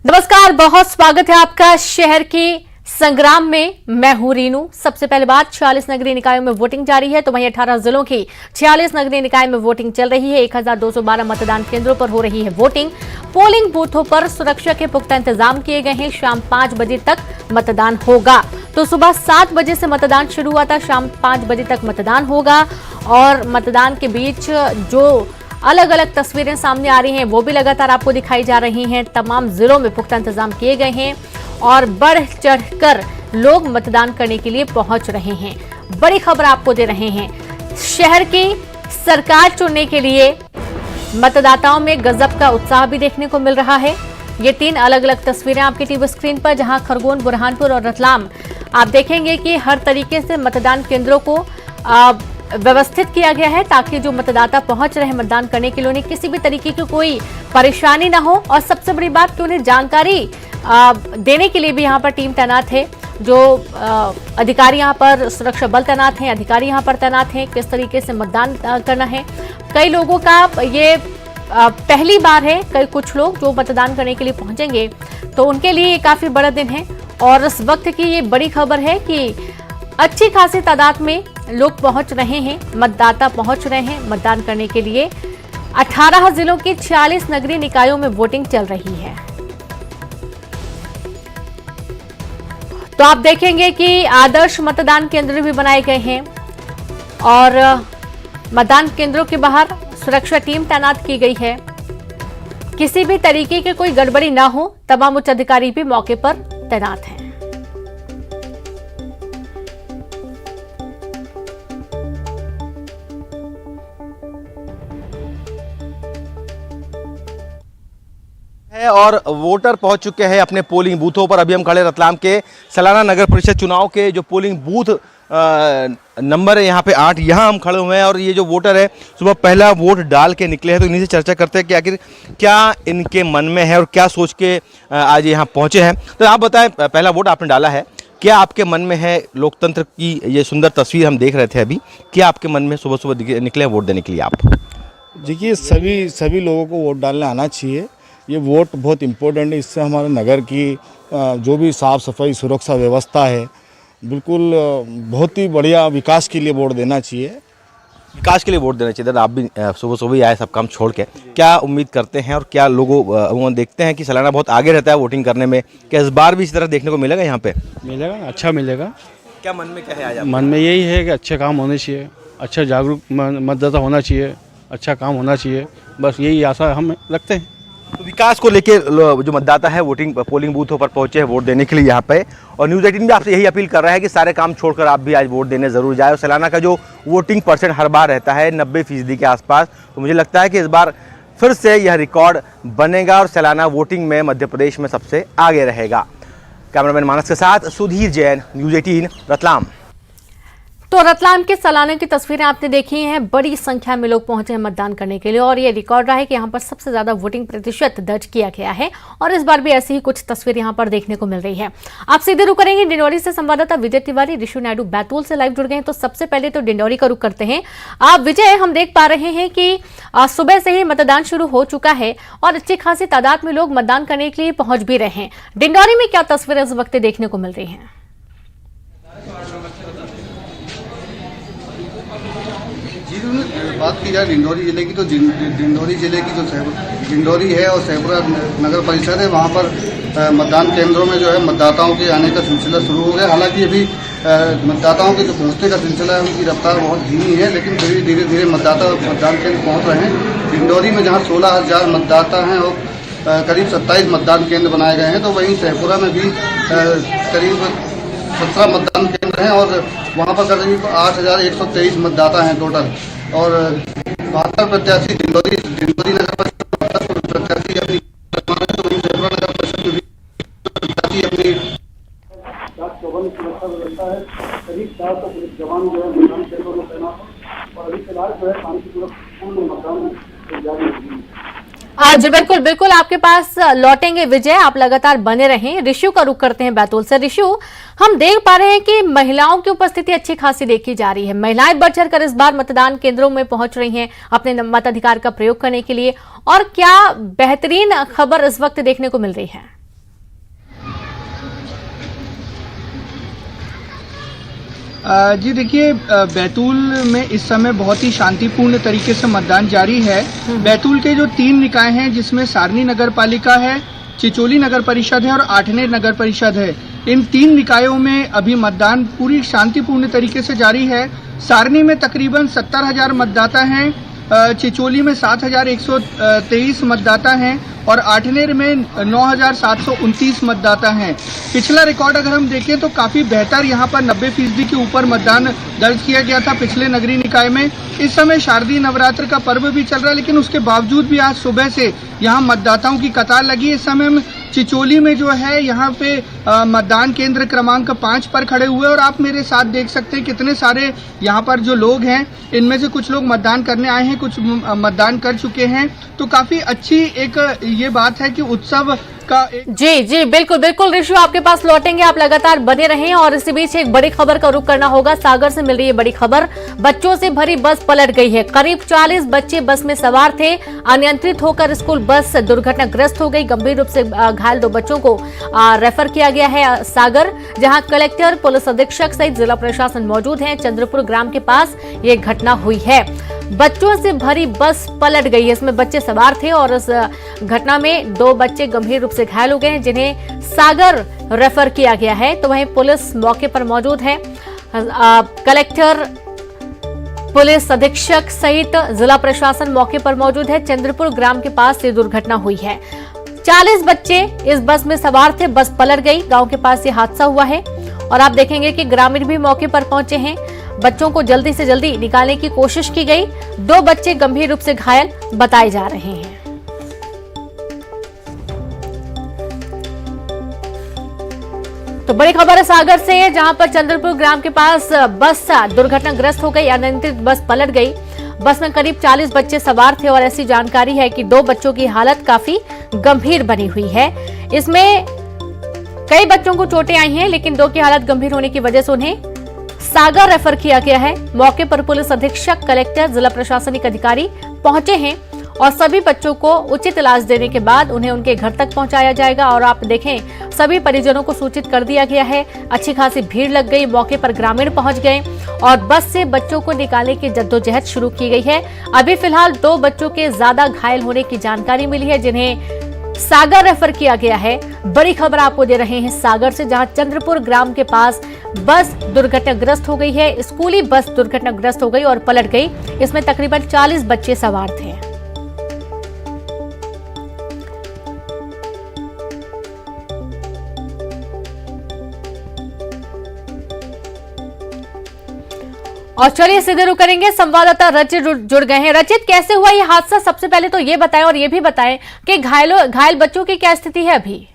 नमस्कार, बहुत स्वागत है आपका शहर के संग्राम में। मैं हूं रीनू। सबसे पहले बात, 46 नगरीय निकायों में वोटिंग जारी है तो वहीं 18 जिलों की 46 नगरीय निकाय में वोटिंग चल रही है। 1212 मतदान केंद्रों पर हो रही है वोटिंग। पोलिंग बूथों पर सुरक्षा के पुख्ता इंतजाम किए गए हैं। शाम 5 बजे तक मतदान होगा। तो सुबह 7 बजे से मतदान शुरू हुआ था, शाम 5 बजे तक मतदान होगा। और मतदान के बीच जो अलग अलग तस्वीरें सामने आ रही हैं वो भी लगातार आपको दिखाई जा रही हैं। तमाम जिलों में पुख्ता इंतजाम किए गए हैं और बढ़ चढ़कर लोग मतदान करने के लिए पहुंच रहे हैं। बड़ी खबर आपको दे रहे हैं, शहर की सरकार चुनने के लिए मतदाताओं में गजब का उत्साह भी देखने को मिल रहा है। ये 3 अलग अलग तस्वीरें आपकी टीवी स्क्रीन पर, जहां खरगोन, बुरहानपुर और रतलाम आप देखेंगे कि हर तरीके से मतदान केंद्रों को व्यवस्थित किया गया है ताकि जो मतदाता पहुंच रहे हैं मतदान करने के लिए उन्हें किसी भी तरीके की कोई परेशानी ना हो। और सबसे बड़ी बात कि उन्हें जानकारी देने के लिए भी यहाँ पर टीम तैनात है। जो अधिकारी यहाँ पर, सुरक्षा बल तैनात हैं, अधिकारी यहाँ पर तैनात हैं, किस तरीके से मतदान करना है। कई लोगों का ये पहली बार है, कई कुछ लोग जो मतदान करने के लिए पहुंचेंगे तो उनके लिए ये काफी बड़ा दिन है। और इस वक्त की ये बड़ी खबर है कि अच्छी खासी तादाद में लोग पहुंच रहे हैं, मतदाता पहुंच रहे हैं मतदान करने के लिए। 18 जिलों की 46 नगरीय निकायों में वोटिंग चल रही है। तो आप देखेंगे कि आदर्श मतदान केंद्र भी बनाए गए हैं और मतदान केंद्रों के बाहर सुरक्षा टीम तैनात की गई है। किसी भी तरीके की कोई गड़बड़ी ना हो, तमाम उच्च अधिकारी भी मौके पर तैनात हैं। और वोटर पहुंच चुके हैं अपने पोलिंग बूथों पर। अभी हम खड़े रतलाम के सलाना नगर परिषद चुनाव के जो पोलिंग बूथ नंबर है यहाँ पे 8, यहाँ हम खड़े हुए हैं। और ये जो वोटर है सुबह पहला वोट डाल के निकले हैं, तो इन्हीं से चर्चा करते हैं कि आखिर क्या इनके मन में है और क्या सोच के आज यहाँ पहुँचे हैं। तो आप बताएं, पहला वोट आपने डाला है, क्या आपके मन में है? लोकतंत्र की ये सुंदर तस्वीर हम देख रहे थे अभी, क्या आपके मन में सुबह सुबह निकले हैं वोट देने के लिए आप? देखिए, सभी लोगों को वोट डालने आना चाहिए। ये वोट बहुत इम्पोर्टेंट है। इससे हमारे नगर की जो भी साफ़ सफाई सुरक्षा व्यवस्था है, बिल्कुल बहुत ही बढ़िया विकास के लिए वोट देना चाहिए। विकास के लिए वोट देना चाहिए। आप भी सुबह सुबह ही आए सब काम छोड़ के, क्या उम्मीद करते हैं और क्या लोगों देखते हैं कि सलाना बहुत आगे रहता है वोटिंग करने में, क्या इस बार भी इस तरह देखने को मिलेगा यहाँ पे? मिलेगा, अच्छा मिलेगा। क्या मन में क्या है आज? मन में यही है कि अच्छे काम होने चाहिए, अच्छा जागरूक मतदाता होना चाहिए, अच्छा काम होना चाहिए, बस यही आशा हम रखते हैं। तो विकास को लेके जो मतदाता है पोलिंग बूथों पर पहुंचे हैं वोट देने के लिए यहाँ पे, और न्यूज़ 18 भी आपसे यही अपील कर रहा है कि सारे काम छोड़कर आप भी आज वोट देने ज़रूर जाए। और सलाना का जो वोटिंग % हर बार रहता है 90% के आसपास, तो मुझे लगता है कि इस बार फिर से यह रिकॉर्ड बनेगा और सलाना वोटिंग में मध्य प्रदेश में सबसे आगे रहेगा। कैमरामैन मानस के साथ सुधीर जैन, न्यूज़ 18 रतलाम। तो रतलाम के सालाने की तस्वीरें आपने देखी हैं। बड़ी संख्या में लोग पहुंचे हैं मतदान करने के लिए और ये रिकॉर्ड रहा है कि यहाँ पर सबसे ज्यादा वोटिंग प्रतिशत दर्ज किया गया है। और इस बार भी ऐसी ही कुछ तस्वीर यहाँ पर देखने को मिल रही है। आप सीधे रुक करेंगे डिंडौरी से। संवाददाता विजय तिवारी, ऋषु नायडू बैतूल से लाइव जुड़ गए हैं। तो सबसे पहले तो डिंडौरी का रुख करते हैं। आप विजय, हम देख पा रहे हैं कि सुबह से ही मतदान शुरू हो चुका है और अच्छी खासी तादाद में लोग मतदान करने के लिए पहुंच भी रहे हैं। डिंडौरी में क्या तस्वीरें इस वक्त देखने को मिल रही है? बात की जाए डिंडौरी जिले की, तो डिंडौरी जिले की जो डिंडौरी है और सैपुरा नगर परिषद है, वहाँ पर मतदान केंद्रों में जो है मतदाताओं के आने का सिलसिला शुरू हो गया। हालांकि अभी मतदाताओं के जो पहुँचने का सिलसिला है उनकी रफ्तार बहुत धीमी है, लेकिन धीरे धीरे मतदाता मतदान केंद्र पहुँच रहे हैं। डिंडौरी में जहाँ 16,000 मतदाता हैं और करीब 27 मतदान केंद्र बनाए गए हैं, तो वहीं सैपुरा में भी करीब 17 मतदान केंद्र हैं और वहाँ पर करीब 8,123 मतदाता हैं टोटल। और 72 प्रत्याशी डिंडौरी नगर परिषद प्रत्याशी अपनी नगर परिषद में प्रत्याशी अपनी 54 सुरक्षा व्यवस्था है। करीब 400 पुलिस जवान जो है मतदान केंद्रों में तैनात हैं और अभी फिलहाल जो है शांतिपूर्वक मतदान जारी है। जी बिल्कुल बिल्कुल, आपके पास लौटेंगे विजय, आप लगातार बने रहें। ऋषु का रुख करते हैं बैतूल से। ऋषु, हम देख पा रहे हैं कि महिलाओं की उपस्थिति अच्छी खासी देखी जा रही है। महिलाएं बढ़ चढ़कर इस बार मतदान केंद्रों में पहुंच रही हैं अपने मताधिकार का प्रयोग करने के लिए, और क्या बेहतरीन खबर इस वक्त देखने को मिल रही है? जी देखिए, बैतूल में इस समय बहुत ही शांतिपूर्ण तरीके से मतदान जारी है। बैतूल के जो 3 निकाय हैं, जिसमें सारनी नगर पालिका है, चिचोली नगर परिषद है और आठनेर नगर परिषद है, इन 3 निकायों में अभी मतदान पूरी शांतिपूर्ण तरीके से जारी है। सारनी में तकरीबन 70,000 मतदाता हैं, चिचोली में 7,123 मतदाता हैं और आठनेर में 9,729 मतदाता हैं। पिछला रिकॉर्ड अगर हम देखें तो काफ़ी बेहतर, यहाँ पर 90% के ऊपर मतदान दर्ज किया गया था पिछले नगरीय निकाय में। इस समय शारदीय नवरात्र का पर्व भी चल रहा है, लेकिन उसके बावजूद भी आज सुबह से यहाँ मतदाताओं की कतार लगी। इस समय हम चिचोली में जो है यहाँ पे मतदान केंद्र क्रमांक 5 पर खड़े हुए और आप मेरे साथ देख सकते हैं कितने सारे यहाँ पर जो लोग हैं, इनमें से कुछ लोग मतदान करने आए हैं, कुछ मतदान कर चुके हैं। तो काफी अच्छी एक ये बात है कि उत्सव का जी जी बिल्कुल बिल्कुल। ऋषु, आपके पास लौटेंगे, आप लगातार बने रहें। और इसी बीच एक बड़ी खबर का रुख करना होगा। सागर से मिल रही है बड़ी खबर। बच्चों से भरी बस पलट गई है। करीब 40 बच्चे बस में सवार थे। अनियंत्रित होकर स्कूल बस दुर्घटनाग्रस्त हो गई। गंभीर रूप से घायल 2 बच्चों को रेफर किया गया है सागर, जहां कलेक्टर, पुलिस अधीक्षक सहित जिला प्रशासन मौजूद है। चंद्रपुर ग्राम के पास ये घटना हुई है। बच्चों से भरी बस पलट गई है। इसमें बच्चे सवार थे और इस घटना में 2 बच्चे गंभीर रूप से घायल हो गए हैं, जिन्हें सागर रेफर किया गया है। तो वहीं पुलिस मौके पर मौजूद है। कलेक्टर, पुलिस अधीक्षक सहित जिला प्रशासन मौके पर मौजूद है। चंद्रपुर ग्राम के पास ये दुर्घटना हुई है। 40 बच्चे इस बस में सवार थे। बस पलट गई। गांव के पास ये हादसा हुआ है और आप देखेंगे कि ग्रामीण भी मौके पर पहुंचे हैं। बच्चों को जल्दी से जल्दी निकालने की कोशिश की गई। 2 बच्चे गंभीर रूप से घायल बताए जा रहे हैं। तो बड़ी खबर है सागर से, जहां पर चंद्रपुर ग्राम के पास बस दुर्घटनाग्रस्त हो गई। अनियंत्रित बस पलट गई। बस में करीब 40 बच्चे सवार थे और ऐसी जानकारी है कि 2 बच्चों की हालत काफी गंभीर बनी हुई है। इसमें कई बच्चों को चोटें आई हैं, लेकिन 2 की हालत गंभीर होने की वजह से उन्हें सागर रेफर किया गया है। मौके पर पुलिस अधीक्षक, कलेक्टर, जिला प्रशासनिक अधिकारी पहुंचे हैं और सभी बच्चों को उचित इलाज देने के बाद उन्हें उनके घर तक पहुंचाया जाएगा। और आप देखें, सभी परिजनों को सूचित कर दिया गया है। अच्छी खासी भीड़ लग गई। मौके पर ग्रामीण पहुंच गए और बस से बच्चों को निकालने की जद्दोजहद शुरू की गई है। अभी फिलहाल 2 बच्चों के ज्यादा घायल होने की जानकारी मिली है, जिन्हें सागर रेफर किया गया है। बड़ी खबर आपको दे रहे हैं सागर से, जहां चंद्रपुर ग्राम के पास बस दुर्घटनाग्रस्त हो गई है। स्कूली बस दुर्घटनाग्रस्त हो गई और पलट गई। इसमें तकरीबन 40 बच्चे सवार थे। और चलिए सीधे रुक करेंगे, संवाददाता रचित जुड़ गए हैं। रचित, कैसे हुआ ये हादसा? सबसे पहले तो ये बताएं और ये भी बताएं कि घायल बच्चों की क्या स्थिति है अभी?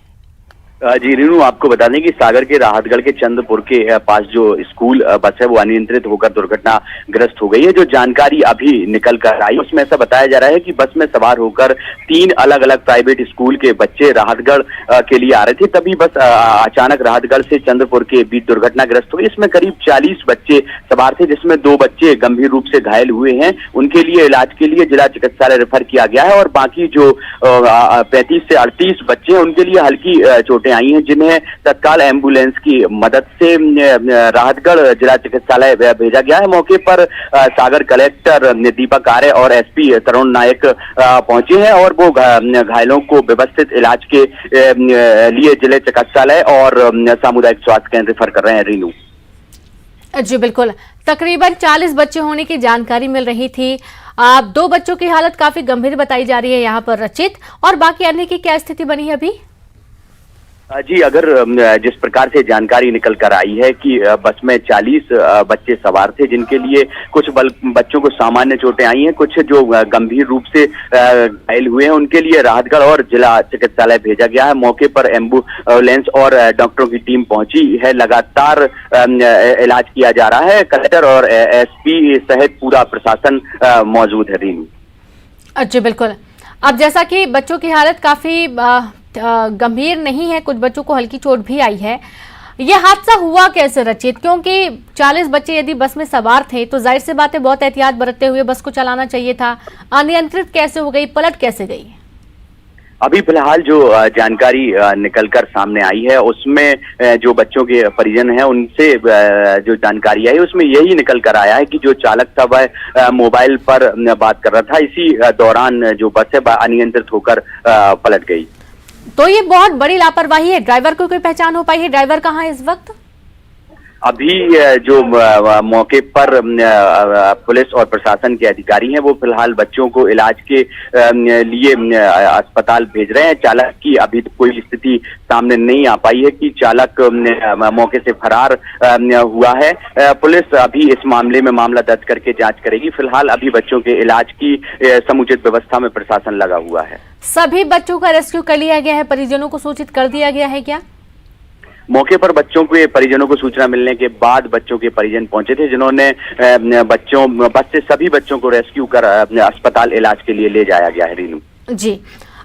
जी रीनू, आपको बता दें कि सागर के राहतगढ़ के चंद्रपुर के पास जो स्कूल बस है वो अनियंत्रित होकर दुर्घटनाग्रस्त हो गई है। जो जानकारी अभी निकल कर आई उसमें ऐसा बताया जा रहा है कि बस में सवार होकर 3 अलग अलग प्राइवेट स्कूल के बच्चे राहतगढ़ के लिए आ रहे थे। तभी बस अचानक राहतगढ़ से चंद्रपुर के बीच दुर्घटनाग्रस्त हुई। इसमें करीब 40 बच्चे सवार थे, जिसमें 2 बच्चे गंभीर रूप से घायल हुए हैं। उनके लिए इलाज के लिए जिला चिकित्सालय रेफर किया गया है और बाकी जो 35 से 38 बच्चे हैं उनके लिए हल्की चोटें आई हैं, जिन्हें तत्काल एम्बुलेंस की मदद से राहतगढ़ जिला चिकित्सालय भेजा गया है। मौके पर सागर कलेक्टर दीपक आर्य और एसपी तरुण नायक पहुंचे हैं और वो घायलों को व्यवस्थित इलाज के लिए जिला चिकित्सालय और सामुदायिक स्वास्थ्य केंद्र रेफर कर रहे हैं। रीनू जी बिल्कुल, तकरीबन 40 बच्चे होने की जानकारी मिल रही थी। 2 बच्चों की हालत काफी गंभीर बताई जा रही है यहाँ पर रचित, और बाकी अन्य की क्या स्थिति बनी है अभी? जी, अगर जिस प्रकार से जानकारी निकल कर आई है कि बस में 40 बच्चे सवार थे, जिनके लिए कुछ बच्चों को सामान्य चोटें आई हैं, कुछ जो गंभीर रूप से घायल हुए हैं, उनके लिए राहतगढ़ और जिला चिकित्सालय भेजा गया है। मौके पर एम्बुलेंस और डॉक्टरों की टीम पहुंची है। लगातार इलाज किया जा रहा है। कलेक्टर और एसपी सहित पूरा प्रशासन मौजूद है। रीनू जी बिल्कुल। अब जैसा कि बच्चों की हालत काफी गंभीर नहीं है, कुछ बच्चों को हल्की चोट भी आई है। यह हादसा हुआ कैसे रचित? क्योंकि 40 बच्चे यदि बस में सवार थे तो जाहिर सी बात है बहुत एहतियात बरतते हुए बस को चलाना चाहिए था। अनियंत्रित कैसे हो गई, पलट कैसे गई? अभी फिलहाल जो जानकारी निकलकर सामने आई है उसमें जो बच्चों के परिजन हैं उनसे जो जानकारी आई उसमें यही निकल कर आया है कि जो चालक था वह मोबाइल पर बात कर रहा था, इसी दौरान जो बस है अनियंत्रित होकर पलट गई। तो ये बहुत बड़ी लापरवाही है। ड्राइवर को कोई पहचान हो पाई है? ड्राइवर कहाँ है इस वक्त? अभी जो मौके पर पुलिस और प्रशासन के अधिकारी हैं वो फिलहाल बच्चों को इलाज के लिए अस्पताल भेज रहे हैं। चालक की अभी कोई स्थिति सामने नहीं आ पाई है कि चालक मौके से फरार हुआ है। पुलिस अभी इस मामले में मामला दर्ज करके जांच करेगी। फिलहाल अभी बच्चों के इलाज की समुचित व्यवस्था में प्रशासन लगा हुआ है। सभी बच्चों का रेस्क्यू कर लिया गया है? परिजनों को सूचित कर दिया गया है क्या? मौके पर बच्चों के परिजनों को सूचना मिलने के बाद बच्चों के परिजन पहुंचे थे, जिन्होंने बस से सभी बच्चों को रेस्क्यू कर अस्पताल इलाज के लिए ले जाया गया है। रीनू जी,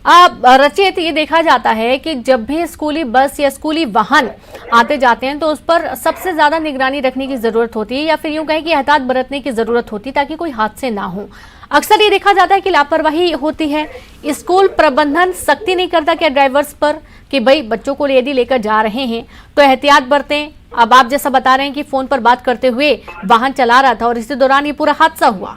रचित, ये देखा जाता है कि जब भी स्कूली बस या स्कूली वाहन आते जाते हैं तो उस पर सबसे ज्यादा निगरानी रखने की जरूरत होती है, या फिर यूं कहें कि एहतियात बरतने की जरूरत होती है ताकि कोई हादसे ना हो। अक्सर ये देखा जाता है कि लापरवाही होती है। स्कूल प्रबंधन सख्ती नहीं करता क्या ड्राइवर्स पर कि भाई बच्चों को यदि लेकर जा रहे हैं तो एहतियात बरतें? अब आप जैसा बता रहे हैं कि फोन पर बात करते हुए वाहन चला रहा था और इसी दौरान ये पूरा हादसा हुआ।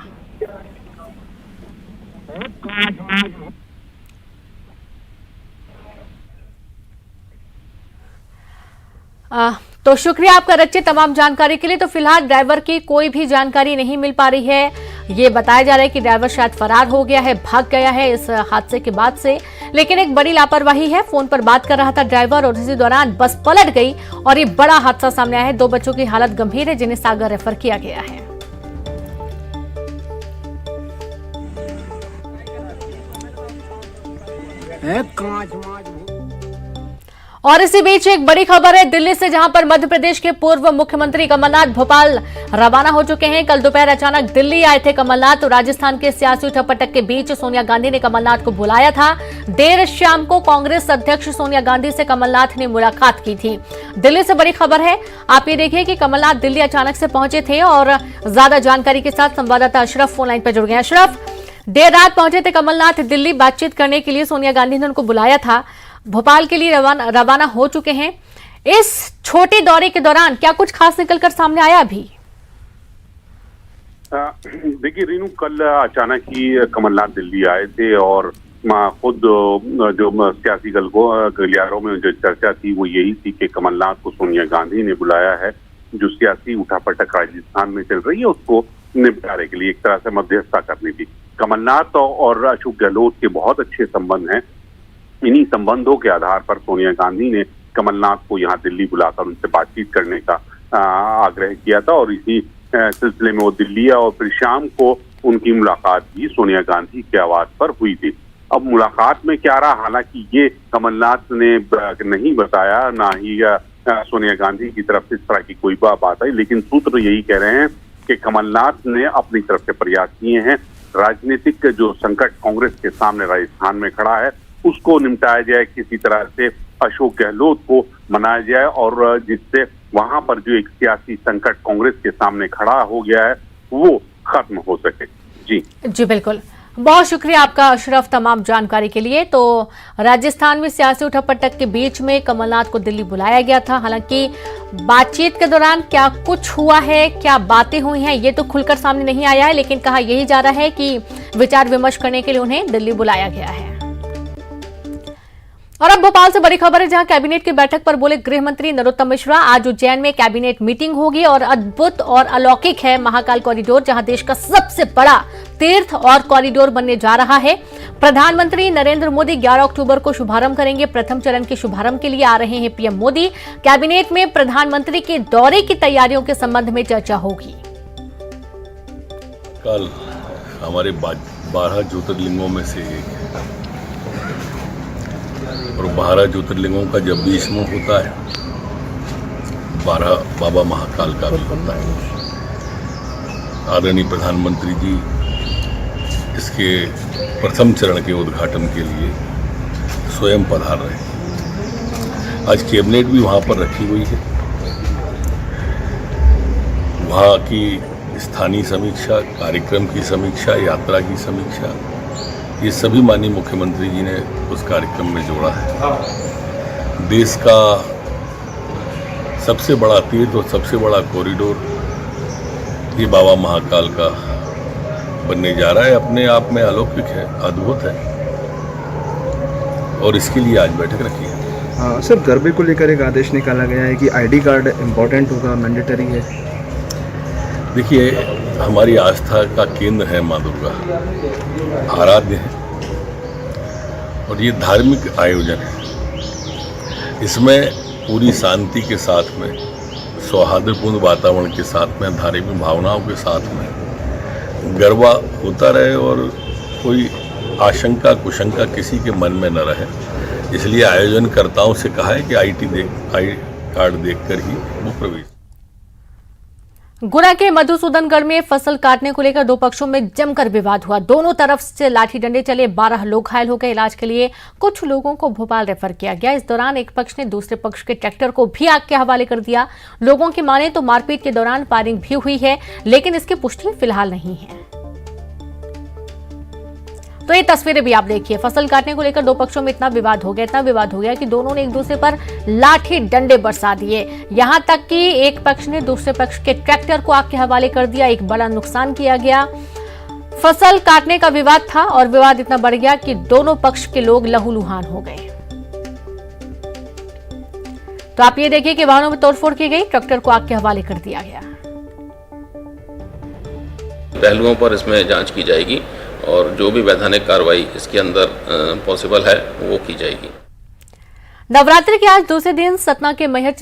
तो शुक्रिया आपका रचित तमाम जानकारी के लिए। तो फिलहाल ड्राइवर की कोई भी जानकारी नहीं मिल पा रही है। ये बताया जा रहा है कि ड्राइवर शायद फरार हो गया है, भाग गया है इस हादसे के बाद से। लेकिन एक बड़ी लापरवाही है। फोन पर बात कर रहा था ड्राइवर और इसी दौरान बस पलट गई और ये बड़ा हादसा सामने आया है। 2 बच्चों की हालत गंभीर है जिन्हें सागर रेफर किया गया है। और इसी बीच एक बड़ी खबर है दिल्ली से, जहां पर मध्य प्रदेश के पूर्व मुख्यमंत्री कमलनाथ भोपाल रवाना हो चुके हैं। कल दोपहर अचानक दिल्ली आए थे कमलनाथ। तो राजस्थान के सियासी उठापटक के बीच सोनिया गांधी ने कमलनाथ को बुलाया था। देर शाम को कांग्रेस अध्यक्ष सोनिया गांधी से कमलनाथ ने मुलाकात की थी। दिल्ली से बड़ी खबर है, आप ये देखिए कि कमलनाथ दिल्ली अचानक से पहुंचे थे और ज्यादा जानकारी के साथ संवाददाता अशरफ फोन लाइन पर जुड़ गए। अशरफ, देर रात पहुंचे थे कमलनाथ दिल्ली बातचीत करने के लिए। सोनिया गांधी ने उनको बुलाया था, भोपाल के लिए रवाना हो चुके हैं। इस छोटे दौरे के दौरान क्या कुछ खास निकलकर सामने आया अभी? देखिए रीनू, कल अचानक ही कमलनाथ दिल्ली आए थे और खुद जो सियासी गलियारों में जो चर्चा थी वो यही थी कि कमलनाथ को सोनिया गांधी ने बुलाया है। जो सियासी उठापटक राजस्थान में चल रही है उसको निपटारे के लिए एक तरह से मध्यस्थता करनी थी। कमलनाथ और अशोक गहलोत के बहुत अच्छे संबंध हैं। इन्हीं संबंधों के आधार पर सोनिया गांधी ने कमलनाथ को यहाँ दिल्ली बुलाकर उनसे बातचीत करने का आग्रह किया था और इसी सिलसिले में वो दिल्ली आए और फिर शाम को उनकी मुलाकात भी सोनिया गांधी के आवास पर हुई थी। अब मुलाकात में क्या रहा, हालांकि ये कमलनाथ ने नहीं बताया, ना ही सोनिया गांधी की तरफ से इस तरह की कोई बात आई, लेकिन सूत्र यही कह रहे हैं कि कमलनाथ ने अपनी तरफ से प्रयास किए हैं। राजनीतिक जो संकट कांग्रेस के सामने राजस्थान में खड़ा है उसको निपटाया जाए, किसी तरह से अशोक गहलोत को मनाया जाए और जिससे वहां पर जो एक सियासी संकट कांग्रेस के सामने खड़ा हो गया है वो खत्म हो सके। जी बिल्कुल, बहुत शुक्रिया आपका अशरफ तमाम जानकारी के लिए। तो राजस्थान में सियासी उठापटक के बीच में कमलनाथ को दिल्ली बुलाया गया था। हालांकि बातचीत के दौरान क्या कुछ हुआ है, क्या बातें हुई हैं, ये तो खुलकर सामने नहीं आया है, लेकिन कहा यही जा रहा है कि विचार विमर्श करने के लिए उन्हें दिल्ली बुलाया गया है। और अब भोपाल से बड़ी खबर है, जहां कैबिनेट की बैठक पर बोले गृह मंत्री नरोत्तम मिश्रा। आज उज्जैन में कैबिनेट मीटिंग होगी और अद्भुत और अलौकिक है महाकाल कॉरिडोर, जहां देश का सबसे बड़ा तीर्थ और कॉरिडोर बनने जा रहा है। प्रधानमंत्री नरेंद्र मोदी 11 अक्टूबर को शुभारंभ करेंगे। प्रथम चरण के शुभारंभ के लिए आ रहे हैं पीएम मोदी। कैबिनेट में प्रधानमंत्री के दौरे की तैयारियों के संबंध में चर्चा होगी। कल हमारे 12 ज्योतिर्लिंगों में से एक और 12 ज्योतिर्लिंगों का जब भी स्मरण होता है 12 बाबा महाकाल का भी होता है। आदरणीय प्रधानमंत्री जी इसके प्रथम चरण के उद्घाटन के लिए स्वयं पधार रहे हैं। आज कैबिनेट भी वहाँ पर रखी हुई है। वहाँ की स्थानीय समीक्षा, कार्यक्रम की समीक्षा, यात्रा की समीक्षा, ये सभी माननीय मुख्यमंत्री जी ने उस कार्यक्रम में जोड़ा है। देश का सबसे बड़ा तीर्थ और सबसे बड़ा कॉरिडोर ये बाबा महाकाल का बनने जा रहा है। अपने आप में अलौकिक है, अद्भुत है, और इसके लिए आज बैठक रखी है। सर, गरबे को लेकर एक आदेश निकाला गया है कि आईडी कार्ड इम्पोर्टेंट होगा, मैंडेटरी है। देखिए, हमारी आस्था का केंद्र है माँ दुर्गा, आराध्य है, और ये धार्मिक आयोजन है। इसमें पूरी शांति के साथ में, सौहार्दपूर्ण वातावरण के साथ में, धार्मिक भावनाओं के साथ में गरबा होता रहे और कोई आशंका कुशंका किसी के मन में न रहे। इसलिए आयोजनकर्ताओं से कहा है कि आई कार्ड देखकर ही वो प्रवेश। गुना के मधुसूदनगढ़ में फसल काटने को लेकर दो पक्षों में जमकर विवाद हुआ। दोनों तरफ से लाठी डंडे चले, 12 लोग घायल हो गए। इलाज के लिए कुछ लोगों को भोपाल रेफर किया गया। इस दौरान एक पक्ष ने दूसरे पक्ष के ट्रैक्टर को भी आग के हवाले कर दिया। लोगों की माने तो मारपीट के दौरान फायरिंग भी हुई है, लेकिन इसकी पुष्टि फिलहाल नहीं है। तो ये तस्वीरें भी आप देखिए। फसल काटने को लेकर दो पक्षों में इतना विवाद हो गया कि दोनों ने एक दूसरे पर लाठी डंडे बरसा दिए। यहां तक कि एक पक्ष ने दूसरे पक्ष के ट्रैक्टर को आग के हवाले कर दिया। एक बड़ा नुकसान किया गया। फसल काटने का विवाद था और विवाद इतना बढ़ गया कि दोनों पक्ष के लोग लहूलुहान हो गए। तो आप ये देखिए कि वाहनों में तोड़फोड़ की गई, ट्रैक्टर को आग के हवाले कर दिया गया। पहलुओं पर इसमें जांच की जाएगी और जो भी वैधानिक कार्रवाई इसके अंदर पॉसिबल है वो की जाएगी। नवरात्रि के आज दूसरे दिन सतना के मैहर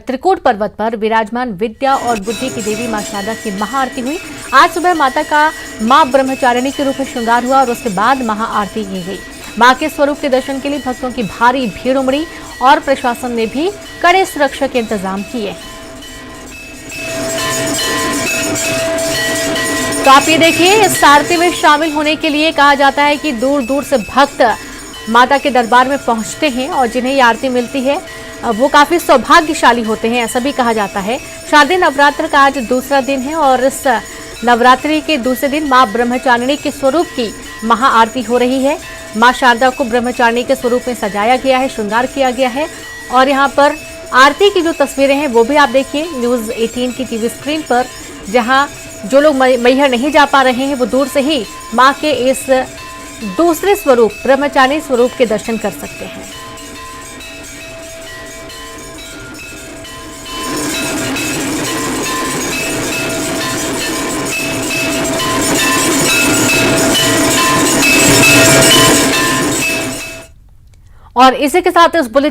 त्रिकूट पर्वत पर विराजमान विद्या और बुद्धि की देवी मां शारदा की महाआरती हुई। आज सुबह माता का मां ब्रह्मचारिणी के रूप में श्रृंगार हुआ और उसके बाद महाआरती की गई। मां के स्वरूप के दर्शन के लिए भक्तों की भारी भीड़ उमड़ी और प्रशासन ने भी कड़े सुरक्षा के इंतजाम किए। तो आप ये देखिए, इस आरती में शामिल होने के लिए कहा जाता है कि दूर दूर से भक्त माता के दरबार में पहुंचते हैं और जिन्हें ये आरती मिलती है वो काफी सौभाग्यशाली होते हैं, ऐसा भी कहा जाता है। शारदीय नवरात्र का आज दूसरा दिन है और इस नवरात्रि के दूसरे दिन मां ब्रह्मचारिणी के स्वरूप की महाआरती हो रही है। मां शारदा को ब्रह्मचारिणी के स्वरूप में सजाया गया है, श्रृंगार किया गया है और यहाँ पर आरती की जो तस्वीरें हैं वो भी आप देखिए न्यूज़ 18 की टीवी स्क्रीन पर, जहाँ जो लोग मैहर नहीं जा पा रहे हैं वो दूर से ही मां के इस दूसरे स्वरूप ब्रह्मचारिणी स्वरूप के दर्शन कर सकते हैं। और इसी के साथ इस बुलेटिन